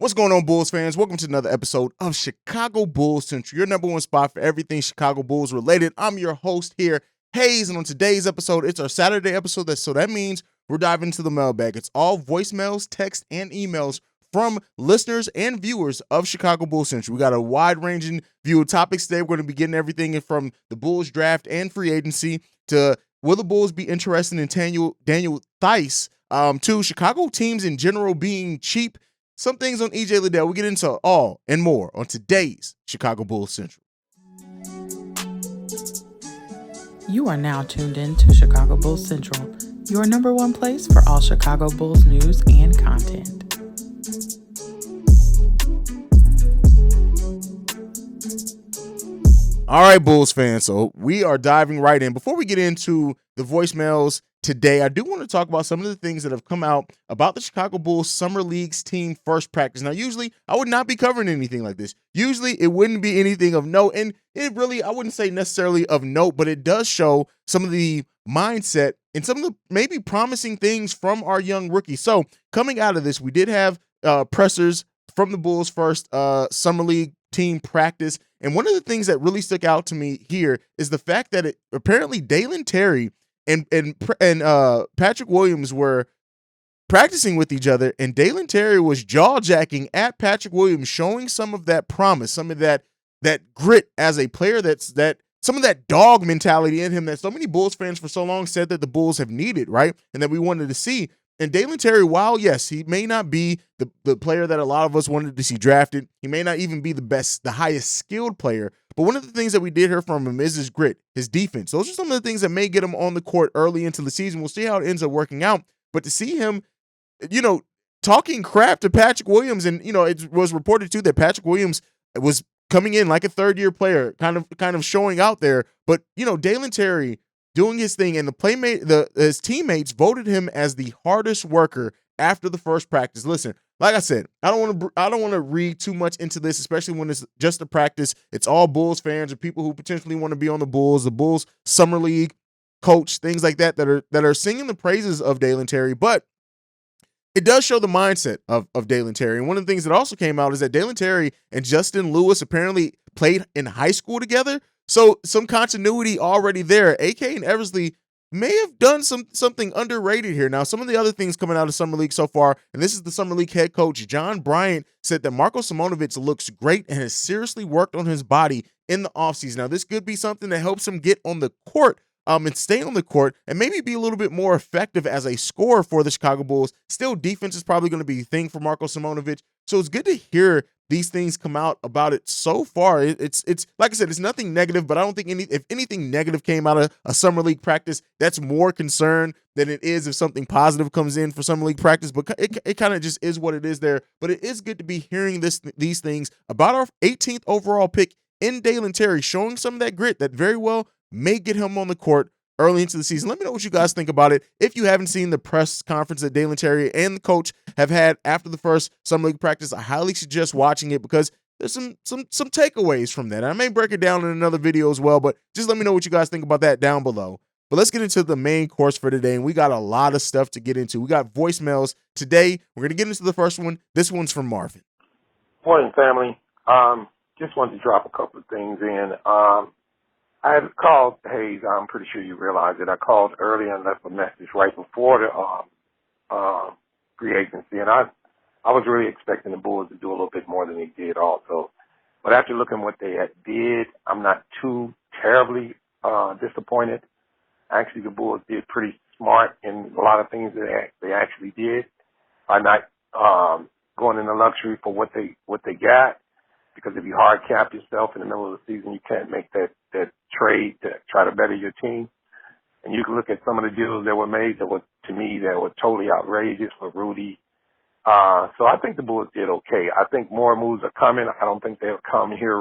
What's going on, Bulls fans? Welcome to another episode of Chicago Bulls Central, your number one spot for everything Chicago Bulls related. I'm your host here, Hayes, and on today's episode, it's our Saturday episode, so that means we're diving into the mailbag. It's all voicemails, texts, and emails from listeners and viewers of Chicago Bulls Central. We got a wide-ranging view of topics today. We're going to be getting everything from the Bulls draft and free agency to will the Bulls be interested in Daniel Theis, to Chicago teams in general being cheap. Some things on EJ Liddell. We'll get into all and more on today's Chicago Bulls Central. You are now tuned in to Chicago Bulls Central, your number one place for all Chicago Bulls news and content. All right, Bulls fans, so we are diving right in. Before we get into the voicemails today, I do want to talk about some of the things that have come out about the Chicago Bulls Summer League's team first practice. Now, usually I would not be covering anything like this. Usually it wouldn't be anything of note, and it really, I wouldn't say necessarily of note, but it does show some of the mindset and some of the maybe promising things from our young rookies. So coming out of this, we did have pressers from the Bulls first Summer League team practice. And one of the things that really stuck out to me here is the fact that apparently Dalen Terry and Patrick Williams were practicing with each other, and Dalen Terry was jaw-jacking at Patrick Williams, showing some of that promise, some of that grit as a player, some of that dog mentality in him that so many Bulls fans for so long said that the Bulls have needed, right? And that we wanted to see. And Dalen Terry, while, yes, he may not be the player that a lot of us wanted to see drafted, he may not even be the highest skilled player, but one of the things that we did hear from him is his grit, his defense. Those are some of the things that may get him on the court early into the season. We'll see how it ends up working out. But to see him, talking crap to Patrick Williams, and, it was reported, too, that Patrick Williams was coming in like a third-year player, kind of showing out there. But, Dalen Terry doing his thing, and his teammates voted him as the hardest worker after the first practice. Listen, like I said, I don't want to read too much into this, especially when it's just a practice. It's all Bulls fans or people who potentially want to be on the Bulls Summer League coach, things like that are singing the praises of Dalen Terry. But it does show the mindset of Dalen Terry. And one of the things that also came out is that Dalen Terry and Justin Lewis apparently played in high school together. So some continuity already there. AK and Eversley may have done something underrated here. Now, some of the other things coming out of Summer League so far, and this is the Summer League head coach, John Bryant, said that Marko Simonovic looks great and has seriously worked on his body in the offseason. Now, this could be something that helps him get on the court and stay on the court and maybe be a little bit more effective as a scorer for the Chicago Bulls. Still, defense is probably going to be the thing for Marko Simonovic. So it's good to hear these things come out about it so far. It's like I said, it's nothing negative, but I don't think if anything negative came out of a Summer League practice, that's more concern than it is if something positive comes in for Summer League practice. But it kind of just is what it is there. But it is good to be hearing these things about our 18th overall pick in Dalen Terry, showing some of that grit that very well may get him on the court early into the season. Let me know what you guys think about it. If you haven't seen the press conference that Dalen Terry and the coach have had after the first Summer League practice, I highly suggest watching it because there's some takeaways from that. I may break it down in another video as well, but just let me know what you guys think about that down below. But let's get into the main course for today, and we got a lot of stuff to get into. We got voicemails today. We're going to get into the first one. This one's from Marvin. Morning, family. Just wanted to drop a couple of things in. I had called Hayes. I'm pretty sure you realize it. I called earlier and left a message right before the free agency, and I was really expecting the Bulls to do a little bit more than they did also. But after looking at what they did, I'm not too terribly disappointed. Actually, the Bulls did pretty smart in a lot of things that they actually did by not going into luxury for what they got. Because if you hard cap yourself in the middle of the season, you can't make that trade to try to better your team. And you can look at some of the deals that were made that were, to me, that were totally outrageous for Rudy. So I think the Bulls did okay. I think more moves are coming. I don't think they'll come here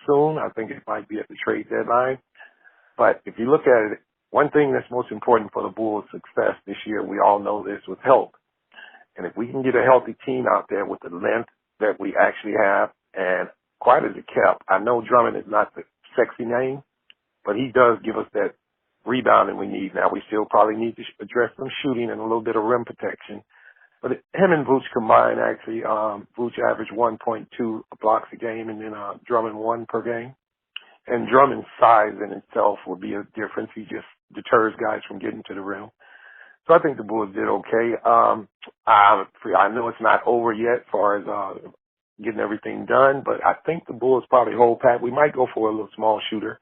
soon. I think it might be at the trade deadline. But if you look at it, one thing that's most important for the Bulls' success this year, we all know this, was health. And if we can get a healthy team out there with the length that we actually have, and quiet as it kept, I know Drummond is not the sexy name, but he does give us that rebounding we need. Now, we still probably need to address some shooting and a little bit of rim protection. But him and Vooch combined, actually, Vooch averaged 1.2 blocks a game, and then Drummond 1 per game. And Drummond's size in itself would be a difference. He just deters guys from getting to the rim. So I think the Bulls did okay. I know it's not over yet as far as getting everything done, but I think the Bulls probably hold pat. We might go for a little small shooter.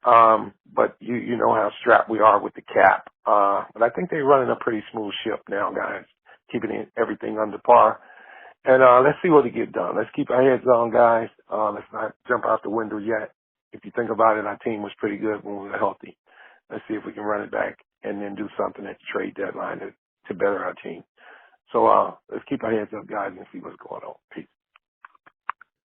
But you know how strapped we are with the cap. But I think they're running a pretty smooth ship now, guys, keeping everything under par. And let's see what we get done. Let's keep our heads on, guys. Let's not jump out the window yet. If you think about it, our team was pretty good when we were healthy. Let's see if we can run it back and then do something at the trade deadline to better our team. So let's keep our heads up, guys, and see what's going on. Peace.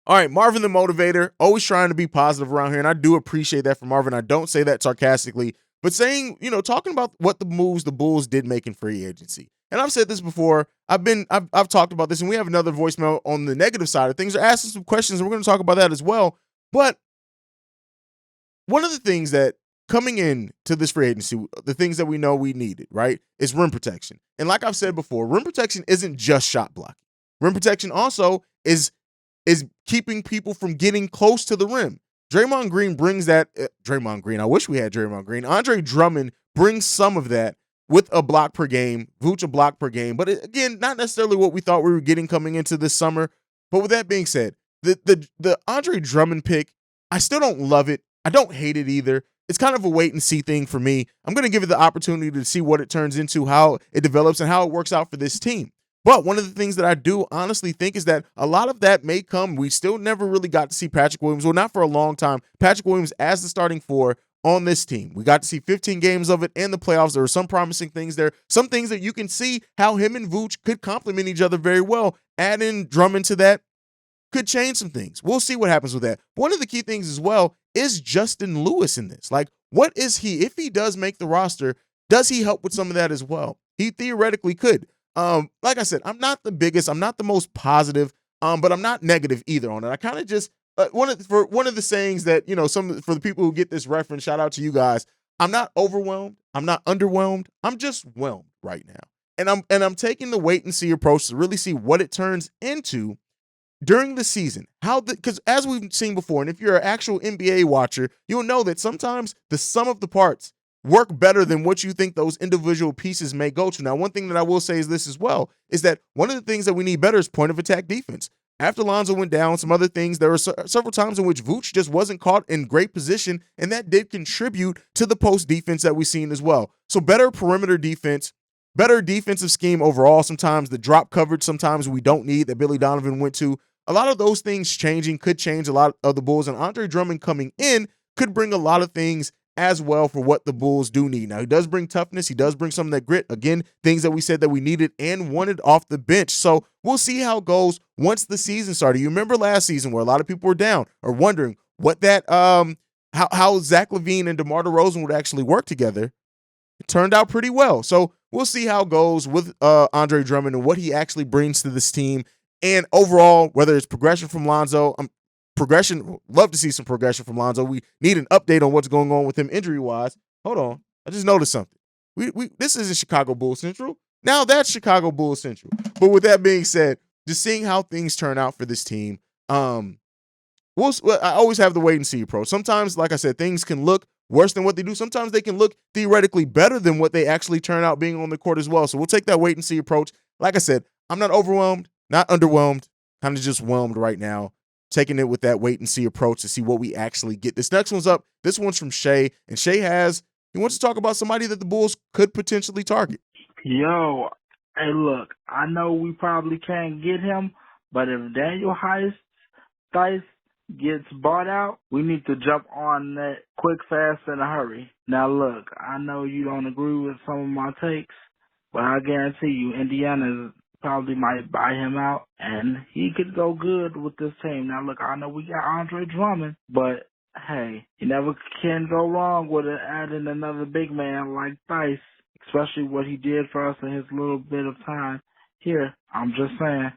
All right, Marvin the Motivator, always trying to be positive around here, and I do appreciate that from Marvin. I don't say that sarcastically, but saying, talking about what the moves the Bulls did make in free agency. And I've said this before. I've talked about this, and we have another voicemail on the negative side of things. They're asking some questions, and we're going to talk about that as well. But one of the things that coming in to this free agency, the things that we know we needed, right, is rim protection. And like I've said before, rim protection isn't just shot blocking. Rim protection also is keeping people from getting close to the rim. Draymond Green brings that. Draymond Green, I wish we had Draymond Green. Andre Drummond brings some of that with a block per game, Vooch a block per game. But again, not necessarily what we thought we were getting coming into this summer. But with that being said, the Andre Drummond pick, I still don't love it. I don't hate it either. It's kind of a wait and see thing for me. I'm going to give it the opportunity to see what it turns into, how it develops, and how it works out for this team. But one of the things that I do honestly think is that a lot of that may come. We still never really got to see Patrick Williams. Well, not for a long time. Patrick Williams as the starting four on this team. We got to see 15 games of it in the playoffs. There were some promising things there. Some things that you can see how him and Vooch could complement each other very well. Add in Drummond to that could change some things. We'll see what happens with that. One of the key things as well is Justin Lewis in this. Like, what is he? If he does make the roster, does he help with some of that as well? He theoretically could. Like I said, I'm not the biggest, I'm not the most positive, but I'm not negative either on it. I kind of just one of the sayings that for the people who get this reference, shout out to you guys. I'm not overwhelmed, I'm not underwhelmed, I'm just whelmed right now, and I'm taking the wait and see approach to really see what it turns into during the season. Because as we've seen before, and if you're an actual NBA watcher, you'll know that sometimes the sum of the parts work better than what you think those individual pieces may go to. Now, one thing that I will say is this as well, is that one of the things that we need better is point of attack defense. After Lonzo went down, some other things, there were several times in which Vooch just wasn't caught in great position, and that did contribute to the post defense that we've seen as well. So better perimeter defense, better defensive scheme overall. Sometimes the drop coverage, sometimes we don't need that Billy Donovan went to. A lot of those things changing could change a lot of the Bulls, and Andre Drummond coming in could bring a lot of things as well for what the Bulls do need. Now, he does bring toughness. He does bring some of that grit. Again, things that we said that we needed and wanted off the bench. So we'll see how it goes once the season started. You remember last season where a lot of people were down or wondering what that how Zach LaVine and DeMar DeRozan would actually work together. It turned out pretty well. So we'll see how it goes with Andre Drummond and what he actually brings to this team. And overall, whether it's progression from Lonzo, love to see some progression from Lonzo. We need an update on what's going on with him injury-wise. Hold on. I just noticed something. This isn't Chicago Bulls Central. Now that's Chicago Bulls Central. But with that being said, just seeing how things turn out for this team, I always have the wait and see approach. Sometimes, like I said, things can look worse than what they do. Sometimes they can look theoretically better than what they actually turn out being on the court as well. So we'll take that wait and see approach. Like I said, I'm not overwhelmed, not underwhelmed, kind of just whelmed right now. Taking it with that wait and see approach to see what we actually get. This next one's up. This one's from Shay, and Shay he wants to talk about somebody that the Bulls could potentially target. Yo, hey, look, I know we probably can't get him, but if Daniel Theis gets bought out, we need to jump on that quick, fast, in a hurry. Now, look, I know you don't agree with some of my takes, but I guarantee you Indiana probably might buy him out, and he could go good with this team. Now, look, I know we got Andre Drummond, but, hey, you never can go wrong with adding another big man like Theis, especially what he did for us in his little bit of time here. I'm just saying.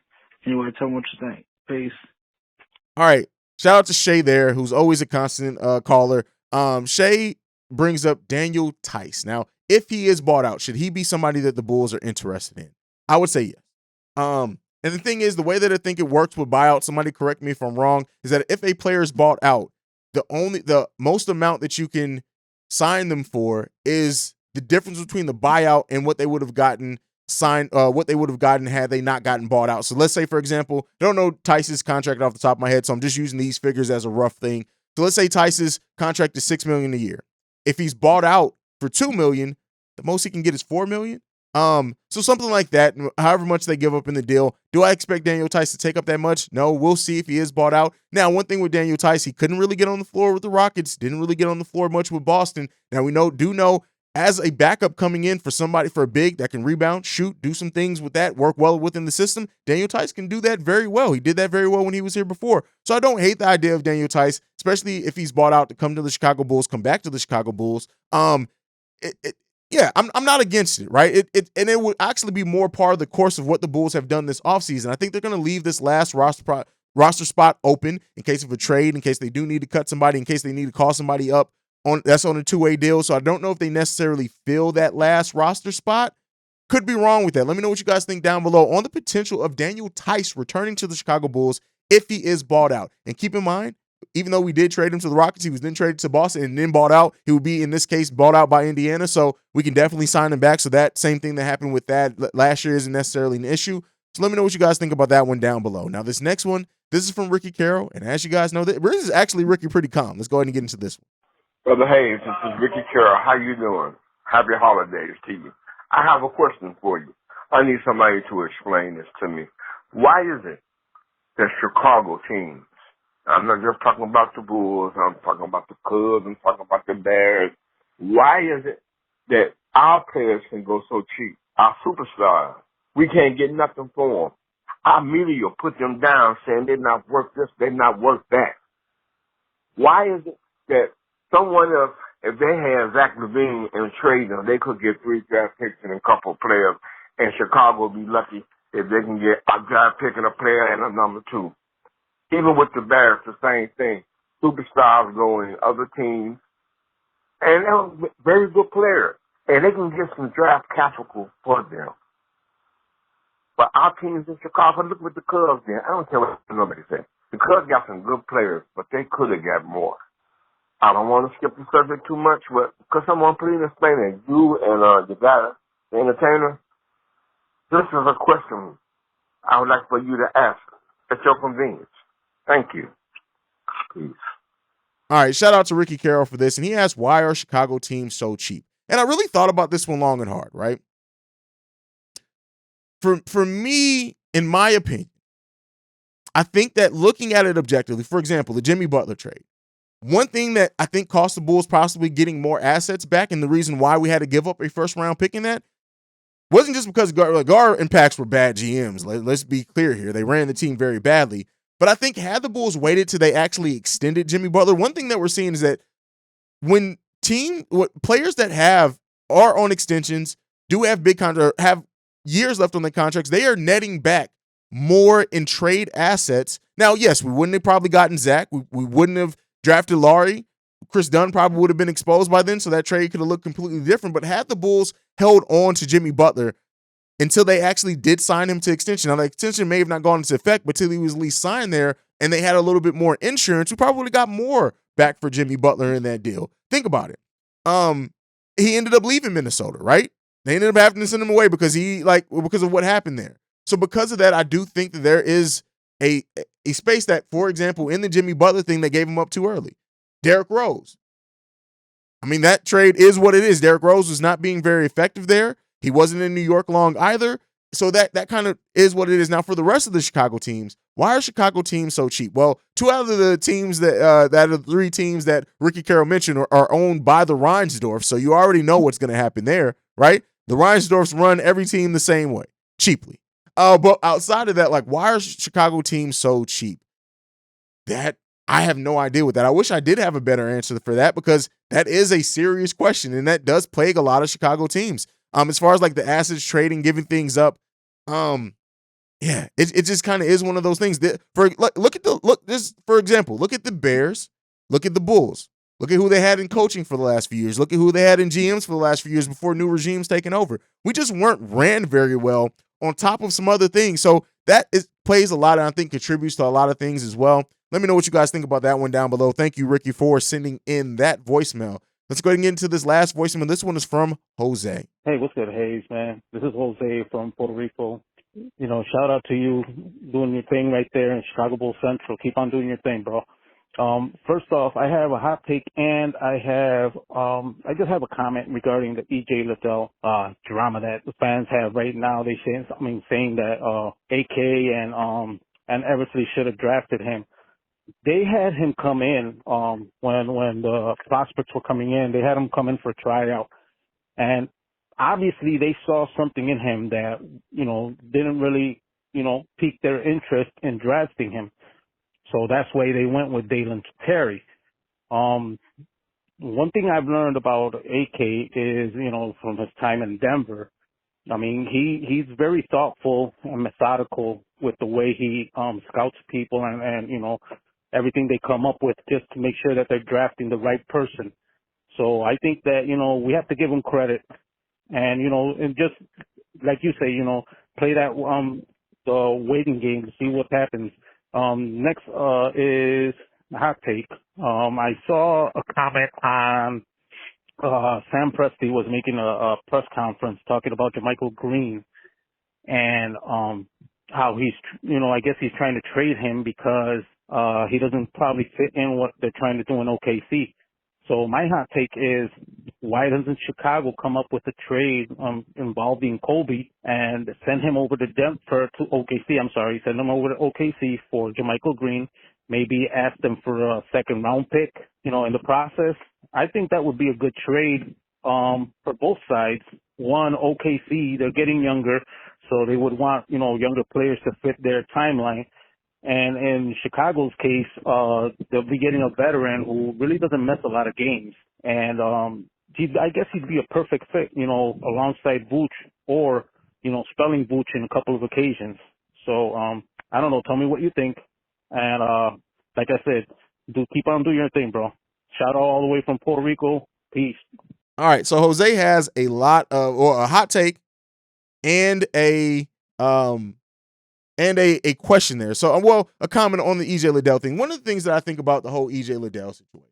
Anyway, tell me what you think. Peace. All right. Shout out to Shay there, who's always a constant caller. Shay brings up Daniel Theis. Now, if he is bought out, should he be somebody that the Bulls are interested in? I would say yes. And the thing is, the way that I think it works with buyout, somebody correct me if I'm wrong, is that if a player is bought out, the most amount that you can sign them for is the difference between the buyout and what they would have gotten had they not gotten bought out. So let's say, for example, I don't know Tice's contract off the top of my head, so I'm just using these figures as a rough thing. So let's say Tice's contract is $6 million a year. If he's bought out for $2 million, the most he can get is $4 million. So something like that, however much they give up in the deal. Do I expect Daniel Tice to take up that much? No, we'll see if he is bought out. Now, one thing with Daniel Tice, he couldn't really get on the floor with the Rockets, didn't really get on the floor much with Boston. Now, we do know as a backup coming in for a big that can rebound, shoot, do some things with that, work well within the system, Daniel Tice can do that very well. He did that very well when he was here before. So I don't hate the idea of Daniel Tice, especially if he's bought out to come to the Chicago Bulls, come back to the Chicago Bulls. Yeah, I'm not against it, right? It would actually be more part of the course of what the Bulls have done this offseason. I think they're going to leave this last roster spot open in case of a trade, in case they do need to cut somebody, in case they need to call somebody up that's on a two-way deal. So I don't know if they necessarily fill that last roster spot. Could be wrong with that. Let me know what you guys think down below on the potential of Daniel Tice returning to the Chicago Bulls if he is bought out. And keep in mind, even though we did trade him to the Rockets, he was then traded to Boston and then bought out. He would be, in this case, bought out by Indiana. So we can definitely sign him back. So that same thing that happened with that last year isn't necessarily an issue. So let me know what you guys think about that one down below. Now, this next one, this is from Ricky Carroll. And as you guys know, this is actually Ricky pretty calm. Let's go ahead and get into this one. Brother Hayes, this is Ricky Carroll. How you doing? Happy holidays to you. I have a question for you. I need somebody to explain this to me. Why is it that Chicago teams, I'm not just talking about the Bulls, I'm talking about the Cubs, I'm talking about the Bears. Why is it that our players can go so cheap? Our superstars, we can't get nothing for them. Our media will put them down saying they're not worth this, they're not worth that. Why is it that someone else, if they had Zach LaVine and trade them, they could get 3 draft picks and a couple of players, and Chicago will be lucky if they can get a draft pick and a player and a number 2. Even with the Bears, the same thing. Superstars go in other teams, and they're very good players, and they can get some draft capital for them. But our teams in Chicago, look what the Cubs did. I don't care what nobody says. The Cubs got some good players, but they could have got more. I don't want to skip the subject too much, but because someone please explain it. You and the guy, the entertainer, this is a question I would like for you to ask at your convenience. Thank you. Peace. All right, shout out to Ricky Carroll for this. And he asked, why are Chicago teams so cheap? And I really thought about this one long and hard, right? For me, in my opinion, I think that looking at it objectively, for example, the Jimmy Butler trade, one thing that I think cost the Bulls possibly getting more assets back, and the reason why we had to give up a first-round pick in that, wasn't just because Gar impacts were bad GMs. Let's be clear here. They ran the team very badly. But I think had the Bulls waited till they actually extended Jimmy Butler, one thing that we're seeing is that when players that are on extensions, do have big contracts, have years left on their contracts, they are netting back more in trade assets. Now, yes, we wouldn't have probably gotten Zach. We wouldn't have drafted Laurie. Chris Dunn probably would have been exposed by then, so that trade could have looked completely different. But had the Bulls held on to Jimmy Butler until they actually did sign him to extension, now the extension may have not gone into effect, but till he was at least signed there and they had a little bit more insurance, we probably would have got more back for Jimmy Butler in that deal. Think about it. He ended up leaving Minnesota, right? They ended up having to send him away because of what happened there. So because of that, I do think that there is a space that, for example, in the Jimmy Butler thing, they gave him up too early. Derrick Rose. I mean, that trade is what it is. Derrick Rose was not being very effective there. He wasn't in New York long either. So that kind of is what it is. Now, for the rest of the Chicago teams, why are Chicago teams so cheap? Well, 2 out of the teams that are the 3 teams that Ricky Carroll mentioned are owned by the Reinsdorf. So you already know what's going to happen there, right? The Reinsdorfs run every team the same way, cheaply. But outside of that, why are Chicago teams so cheap? That I have no idea with that. I wish I did have a better answer for that because that is a serious question, and that does plague a lot of Chicago teams. As far as the assets trading, giving things up, yeah, it just kind of is one of those things. For example, look at the Bears, look at the Bulls, look at who they had in coaching for the last few years, look at who they had in GMs for the last few years before new regimes taking over. We just weren't ran very well on top of some other things. So that plays a lot, and I think contributes to a lot of things as well. Let me know what you guys think about that one down below. Thank you, Ricky, for sending in that voicemail. Let's go ahead and get into this last voicemail. This one is from Jose. Hey, what's good, Hayes, man? This is Jose from Puerto Rico. Shout out to you doing your thing right there in Chicago Bulls Central. Keep on doing your thing, bro. First off, I have a hot take, and I just have a comment regarding the EJ Liddell drama that the fans have right now. They saying that AK and Eversley should have drafted him. They had him come in when the prospects were coming in. They had him come in for a tryout, and obviously they saw something in him that didn't really pique their interest in drafting him. So that's why they went with Dalen Terry. One thing I've learned about AK is, from his time in Denver, I mean, he's very thoughtful and methodical with the way he scouts people and everything they come up with just to make sure that they're drafting the right person. So I think that, we have to give him credit and, and just like you say, play that the waiting game to see what happens. Next is a hot take. I saw a comment on Sam Presti was making a press conference talking about JaMychal Green and how he's, I guess he's trying to trade him because he doesn't probably fit in what they're trying to do in OKC. So my hot take is, why doesn't Chicago come up with a trade involving Kobe and send him over to Denver to OKC? Send him over to OKC for JaMychal Green. Maybe ask them for a second round pick, in the process. I think that would be a good trade for both sides. One, OKC, they're getting younger, so they would want, younger players to fit their timeline. And in Chicago's case, they'll be getting a veteran who really doesn't miss a lot of games. And I guess he'd be a perfect fit, alongside Vooch or, spelling Vooch in a couple of occasions. So I don't know. Tell me what you think. And like I said, keep on doing your thing, bro. Shout out all the way from Puerto Rico. Peace. All right. So Jose has a hot take and a question there. So, a comment on the EJ Liddell thing. One of the things that I think about the whole EJ Liddell situation,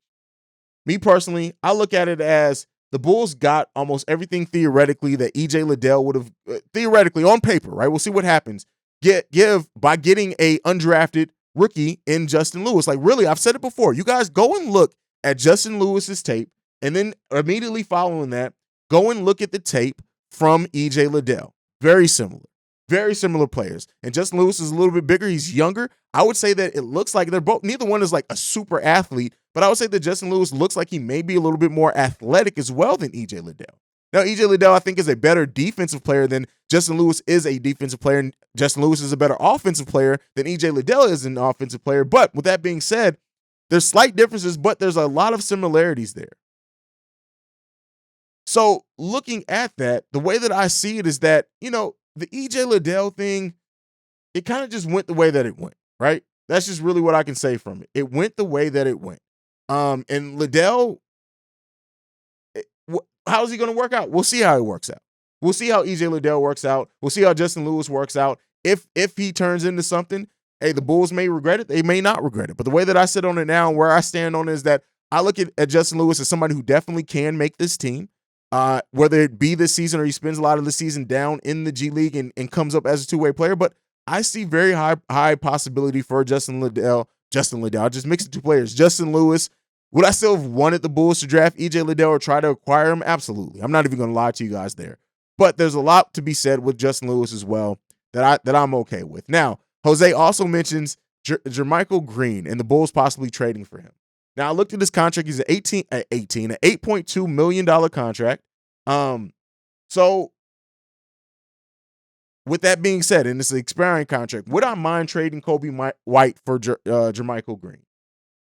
me personally, I look at it as the Bulls got almost everything theoretically that EJ Liddell would have, theoretically on paper, right? We'll see what happens. Give by getting a undrafted rookie in Justin Lewis. Like, really, I've said it before. You guys go and look at Justin Lewis's tape, and then immediately following that, go and look at the tape from EJ Liddell. Very similar players. And Justin Lewis is a little bit bigger. He's younger. I would say that it looks like neither one is like a super athlete, but I would say that Justin Lewis looks like he may be a little bit more athletic as well than EJ Liddell. Now, EJ Liddell, I think, is a better defensive player than Justin Lewis is a defensive player, and Justin Lewis is a better offensive player than EJ Liddell is an offensive player. But with that being said, there's slight differences, but there's a lot of similarities there. So looking at that, the way that I see it is that, the EJ Liddell thing, it kind of just went the way that it went, right? That's just really what I can say from it. It went the way that it went. And Liddell, how's he going to work out? We'll see how it works out. We'll see how EJ Liddell works out. We'll see how Justin Lewis works out. If he turns into something, hey, the Bulls may regret it. They may not regret it. But the way that I sit on it now and where I stand on it is that I look at Justin Lewis as somebody who definitely can make this team. Whether it be this season or he spends a lot of the season down in the G League and comes up as a two-way player. But I see very high possibility for Justin Liddell. I just mixed the two players. Justin Lewis. Would I still have wanted the Bulls to draft EJ Liddell or try to acquire him? Absolutely. I'm not even going to lie to you guys there. But there's a lot to be said with Justin Lewis as well that I'm okay with. Now, Jose also mentions JaMychal Green and the Bulls possibly trading for him. Now, I looked at this contract. He's an $8.2 million contract. So with that being said, and it's an expiring contract, would I mind trading Kobe White for JaMychal Green?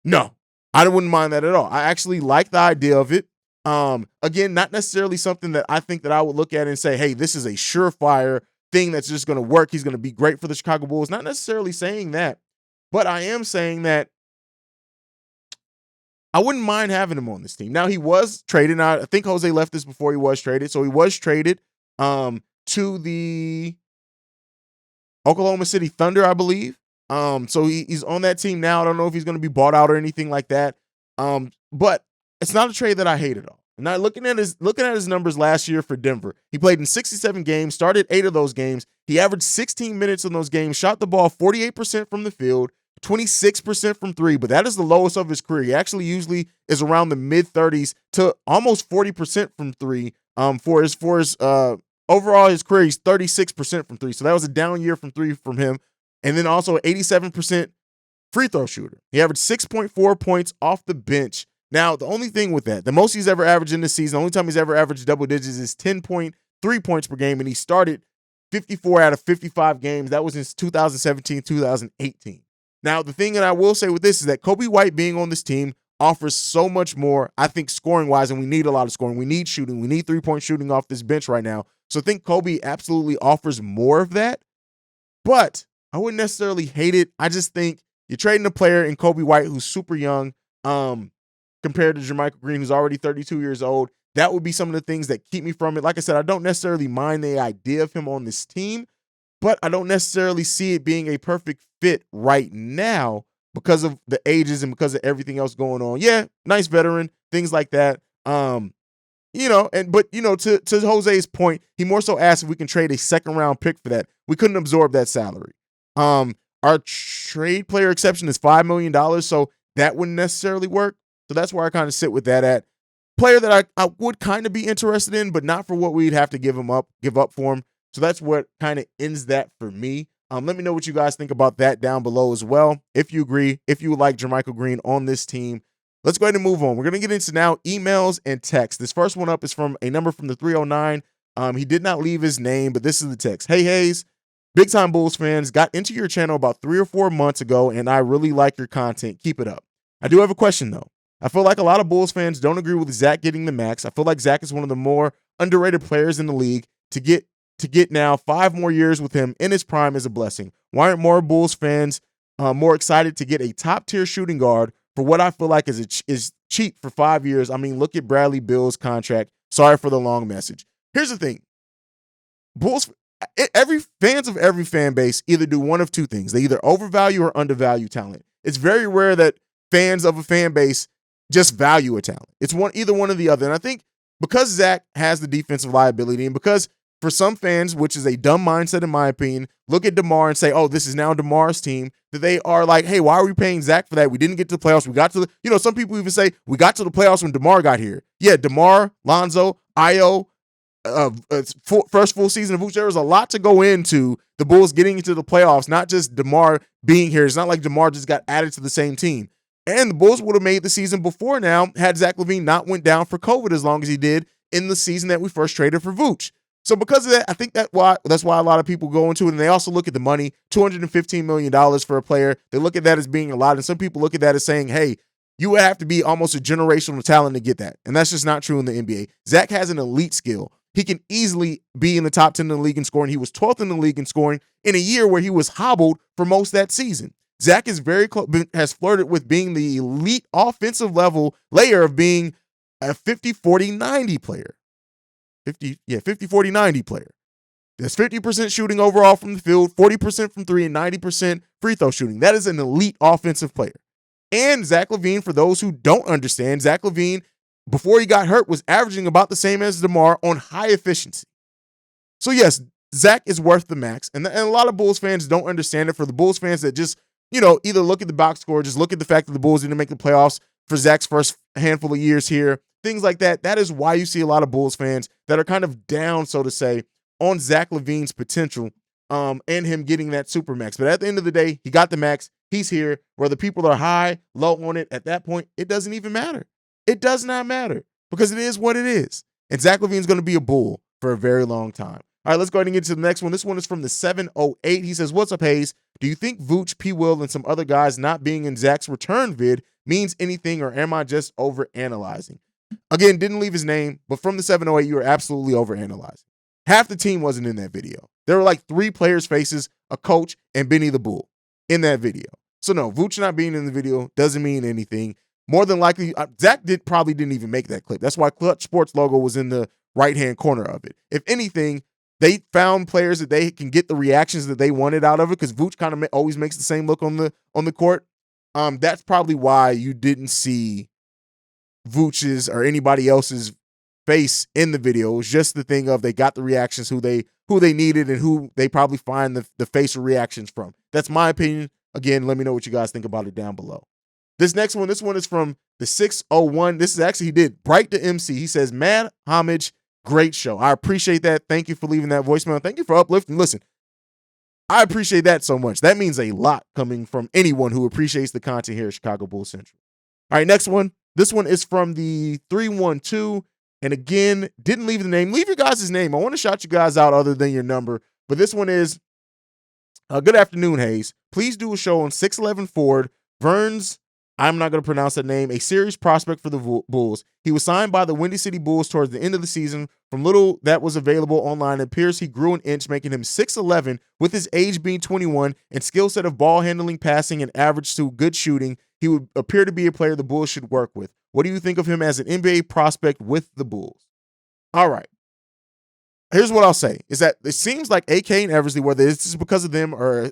No, I wouldn't mind that at all. I actually like the idea of it. Again, not necessarily something that I think that I would look at and say, hey, this is a surefire thing that's just going to work. He's going to be great for the Chicago Bulls. Not necessarily saying that, but I am saying that I wouldn't mind having him on this team. Now, he was traded. Now, I think Jose left this before he was traded. So he was traded to the Oklahoma City Thunder, I believe. So he's on that team now. I don't know if he's going to be bought out or anything like that. But it's not a trade that I hate at all. Now looking at his numbers last year for Denver, he played in 67 games, started 8 of those games. He averaged 16 minutes in those games, shot the ball 48% from the field, 26% from 3, but that is the lowest of his career. He actually usually is around the mid 30s to almost 40% from 3. For his overall his career, he's 36% from 3. So that was a down year from 3 from him. And then also 87% free throw shooter. He averaged 6.4 points off the bench. Now, the only thing with that, the most he's ever averaged in this season, the only time he's ever averaged double digits is 10.3 points per game, and he started 54 out of 55 games. That was in 2017, 2018. Now, the thing that I will say with this is that Kobe White being on this team offers so much more, I think, scoring-wise, and we need a lot of scoring. We need shooting. We need three-point shooting off this bench right now. So I think Kobe absolutely offers more of that, but I wouldn't necessarily hate it. I just think you're trading a player in Kobe White who's super young compared to Jermichael Green, who's already 32 years old. That would be some of the things that keep me from it. Like I said, I don't necessarily mind the idea of him on this team, but I don't necessarily see it being a perfect fit right now because of the ages and because of everything else going on. Yeah, nice veteran, things like that. To Jose's point, he more so asked if we can trade a second round pick for that. We couldn't absorb that salary. Our trade player exception is $5 million, so that wouldn't necessarily work. So that's where I kind of sit with that at. Player that I would kind of be interested in, but not for what we'd have to give up for him. So that's what kind of ends that for me. Let me know what you guys think about that down below as well. If you agree, if you would like Jermichael Green on this team. Let's go ahead and move on. We're going to get into now emails and texts. This first one up is from a number from the 309. He did not leave his name, but this is the text. Hey, Hayes, big time Bulls fans, got into your channel about 3 or 4 months ago, and I really like your content. Keep it up. I do have a question, though. I feel like a lot of Bulls fans don't agree with Zach getting the max. I feel like Zach is one of the more underrated players in the league. To get now 5 more years with him in his prime is a blessing. Why aren't more Bulls fans more excited to get a top-tier shooting guard for what I feel like is cheap for 5 years? I mean, look at Bradley Beal's contract. Sorry for the long message. Here's the thing. Fans of every fan base either do one of two things. They either overvalue or undervalue talent. It's very rare that fans of a fan base just value a talent. It's either one or the other. And I think because Zach has the defensive liability, and because for some fans, which is a dumb mindset in my opinion, look at DeMar and say, oh, this is now DeMar's team, that they are like, hey, why are we paying Zach for that? We didn't get to the playoffs. We got to some people even say we got to the playoffs when DeMar got here. Yeah, DeMar, Lonzo, Io, first full season of Vooch. There was a lot to go into the Bulls getting into the playoffs, not just DeMar being here. It's not like DeMar just got added to the same team. And the Bulls would have made the season before now had Zach LaVine not went down for COVID as long as he did in the season that we first traded for Vooch. So because of that, I think that's why a lot of people go into it, and they also look at the money, $215 million for a player. They look at that as being a lot, and some people look at that as saying, hey, you would have to be almost a generational talent to get that. And that's just not true in the NBA. Zach has an elite skill. He can easily be in the top 10 in the league in scoring. He was 12th in the league in scoring in a year where he was hobbled for most of that season. Zach is has flirted with being the elite offensive level layer of being a 50-40-90 player. 50-40-90 player. That's 50% shooting overall from the field, 40% from 3, and 90% free throw shooting. That is an elite offensive player. And Zach LaVine, for those who don't understand, Zach LaVine, before he got hurt, was averaging about the same as DeMar on high efficiency. So yes, Zach is worth the max. And a lot of Bulls fans don't understand it. For the Bulls fans that just, either look at the box score, just look at the fact that the Bulls didn't make the playoffs for Zach's first handful of years here, things like that. That is why you see a lot of Bulls fans that are kind of down, so to say, on Zach LaVine's potential and him getting that super max. But at the end of the day, he got the max. He's here. Whether people are high, low on it, at that point, it doesn't even matter. It does not matter because it is what it is. And Zach LaVine's going to be a Bull for a very long time. All right, let's go ahead and get to the next one. This one is from the 708. He says, what's up, Hayes? Do you think Vooch, P. Will, and some other guys not being in Zach's return vid means anything, or am I just overanalyzing? Again, didn't leave his name, but from the 708, you are absolutely overanalyzing. Half the team wasn't in that video. There were like 3 players' faces, a coach, and Benny the Bull in that video. So no, Vooch not being in the video doesn't mean anything. More than likely, Zach probably didn't even make that clip. That's why Clutch Sports logo was in the right-hand corner of it. If anything, they found players that they can get the reactions that they wanted out of it, because Vooch kind of always makes the same look on the court. That's probably why you didn't see Vooch's or anybody else's face in the video. It was just the thing of they got the reactions who they needed and who they probably find the facial reactions from. That's my opinion. Again, let me know what you guys think about it down below. This next one, this one is from the 601. This is actually, he did Bright to MC. He says, mad homage, great show. I appreciate that. Thank you for leaving that voicemail. Thank you for uplifting. Listen, I appreciate that so much. That means a lot coming from anyone who appreciates the content here at Chicago Bulls Central. All right, next one. This one is from the 312. And again, didn't leave the name. Leave your guys' name. I want to shout you guys out other than your number. But this one is, good afternoon, Hayes. Please do a show on 611 Ford. Verns, I'm not going to pronounce that name, a serious prospect for the Bulls. He was signed by the Windy City Bulls towards the end of the season. From little that was available online, it appears he grew an inch, making him 6'11", with his age being 21 and skill set of ball handling, passing, and average to good shooting. He would appear to be a player the Bulls should work with. What do you think of him as an NBA prospect with the Bulls? All right. Here's what I'll say, is that it seems like AK and Eversley, whether this is because of them or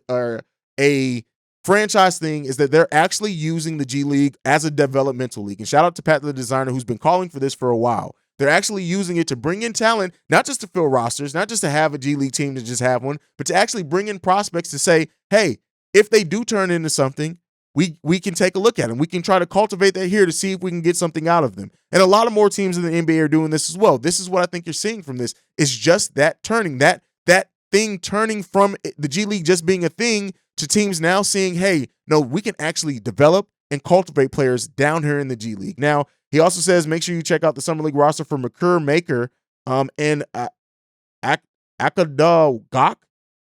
a franchise thing, is that they're actually using the G League as a developmental league. And shout out to Pat, the designer, who's been calling for this for a while. They're actually using it to bring in talent, not just to fill rosters, not just to have a G League team to just have one, but to actually bring in prospects to say, hey, if they do turn into something, we can take a look at them. We can try to cultivate that here to see if we can get something out of them. And a lot of more teams in the NBA are doing this as well. This is what I think you're seeing from this. It's just that turning, that thing turning from the G League just being a thing to teams now seeing, hey, no, we can actually develop and cultivate players down here in the G League. Now, he also says, make sure you check out the Summer League roster for McCurr Maker and Akadagok,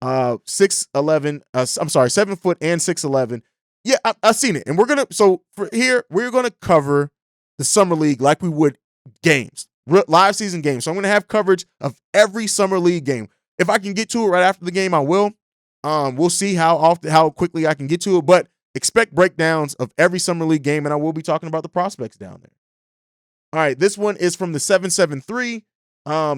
6'11", I'm sorry, 7 foot and 6'11". Yeah, I've seen it. And we're going to cover the Summer League like we would games, live season games. So I'm going to have coverage of every Summer League game. If I can get to it right after the game, I will. We'll see how quickly I can get to it, but expect breakdowns of every Summer League game, and I will be talking about the prospects down there. All right, this one is from the 773.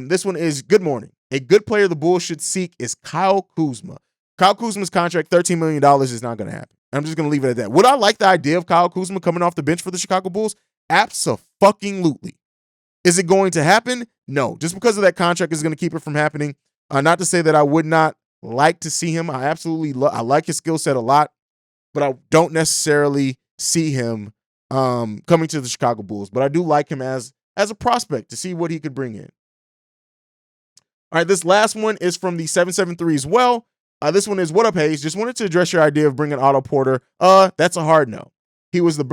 This one is, good morning. A good player the Bulls should seek is Kyle Kuzma. Kyle Kuzma's contract, $13 million, is not going to happen. I'm just going to leave it at that. Would I like the idea of Kyle Kuzma coming off the bench for the Chicago Bulls? Abso-fucking-lutely. Is it going to happen? No. Just because of that contract is going to keep it from happening. Not to say that I would not like to see him. I absolutely I like his skill set a lot, but I don't necessarily see him coming to the Chicago Bulls. But I do like him as a prospect to see what he could bring in. All right, this last one is from the 773 as well. This one is, what up, Hayes? Just wanted to address your idea of bringing Otto Porter. That's a hard no. He was with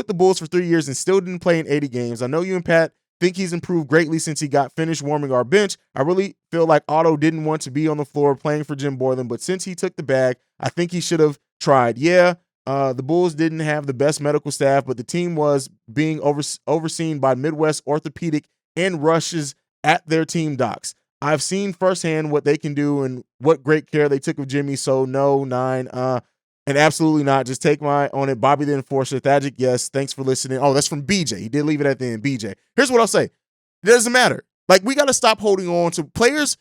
the Bulls for 3 years and still didn't play in 80 games. I know you and Pat think he's improved greatly since he got finished warming our bench. I really feel like Otto didn't want to be on the floor playing for Jim Boylan, but since he took the bag, I think he should have tried. Yeah, the Bulls didn't have the best medical staff, but the team was being overseen by Midwest Orthopedic and rushes at their team docs. I've seen firsthand what they can do and what great care they took of Jimmy. So no, 9, and absolutely not. Just take my on it. Bobby the Enforcer, Thagic, yes. Thanks for listening. Oh, that's from BJ. He did leave it at the end. BJ. Here's what I'll say. It doesn't matter. Like, we got to stop holding on to players.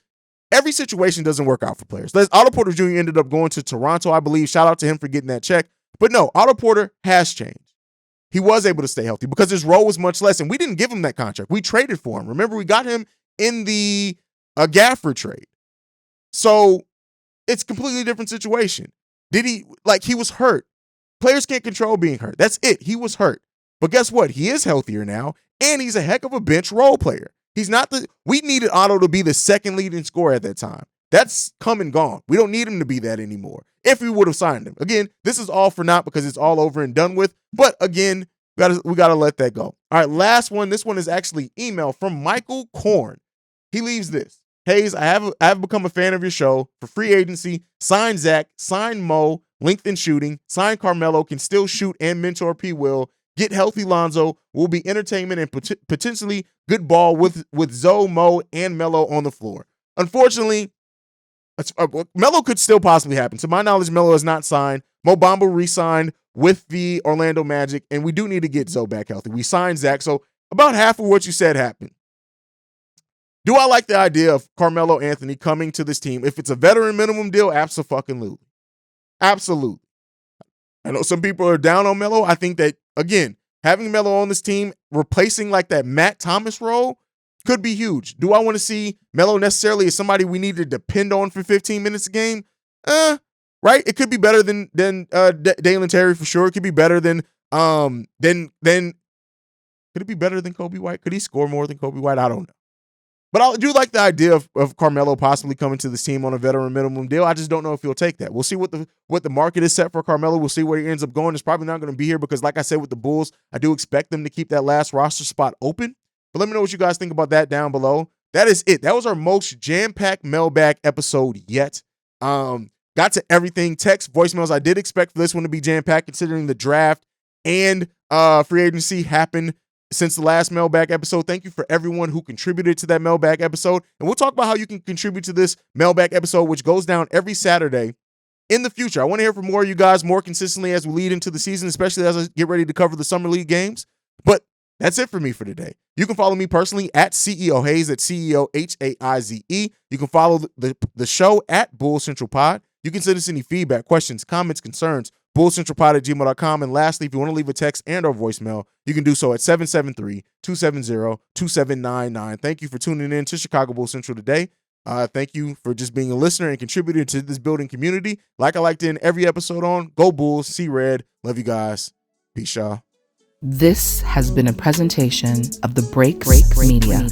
Every situation doesn't work out for players. Otto Porter Jr. ended up going to Toronto, I believe. Shout out to him for getting that check. But no, Otto Porter has changed. He was able to stay healthy because his role was much less, and we didn't give him that contract. We traded for him. Remember, we got him in the Gafford trade. So it's a completely different situation. He was hurt. Players can't control being hurt. That's it. He was hurt. But guess what? He is healthier now, and he's a heck of a bench role player. We needed Otto to be the second leading scorer at that time. That's come and gone. We don't need him to be that anymore. If we would have signed him. Again, this is all for naught because it's all over and done with. But again, we gotta let that go. All right, last one. This one is actually email from Michael Korn. He leaves this. Hayes, I have become a fan of your show. For free agency, sign Zach, sign Mo, length in shooting, sign Carmelo, can still shoot and mentor P. Will. Get healthy Lonzo, will be entertainment and potentially good ball with Zoe, Mo, and Melo on the floor. Unfortunately, Melo could still possibly happen. To my knowledge, Melo is not signed. Mo Bamba re-signed with the Orlando Magic, and we do need to get Zoe back healthy. We signed Zach, so about half of what you said happened. Do I like the idea of Carmelo Anthony coming to this team? If it's a veteran minimum deal, absolutely. Absolutely. I know some people are down on Melo. I think that, again, having Melo on this team, replacing like that Matt Thomas role could be huge. Do I want to see Melo necessarily as somebody we need to depend on for 15 minutes a game? Right? It could be better than Dalen Terry for sure. It could be better than could it be better than Kobe White? Could he score more than Kobe White? I don't know. But I do like the idea of Carmelo possibly coming to this team on a veteran minimum deal. I just don't know if he'll take that. We'll see what the market is set for Carmelo. We'll see where he ends up going. It's probably not going to be here because, like I said, with the Bulls, I do expect them to keep that last roster spot open. But let me know what you guys think about that down below. That is it. That was our most jam-packed mailbag episode yet. Got to everything. Text, voicemails. I did expect for this one to be jam-packed considering the draft and free agency happened since the last mailbag episode. Thank you for everyone who contributed to that mailbag episode. And we'll talk about how you can contribute to this mailbag episode, which goes down every Saturday in the future. I want to hear from more of you guys more consistently as we lead into the season, especially as I get ready to cover the Summer League games. But that's it for me for today. You can follow me personally at CEO Hayes, at CEO Haize. You can follow the show at Bull Central Pod. You can send us any feedback, questions, comments, concerns, bullcentralpod@gmail.com. And lastly, if you want to leave a text and or voicemail, you can do so at 773-270-2799. Thank you for tuning in to Chicago Bull Central today. Thank you for just being a listener and contributing to this building community. Like I like to end every episode on, go Bulls, see red. Love you guys. Peace, y'all. This has been a presentation of the Breaks Media.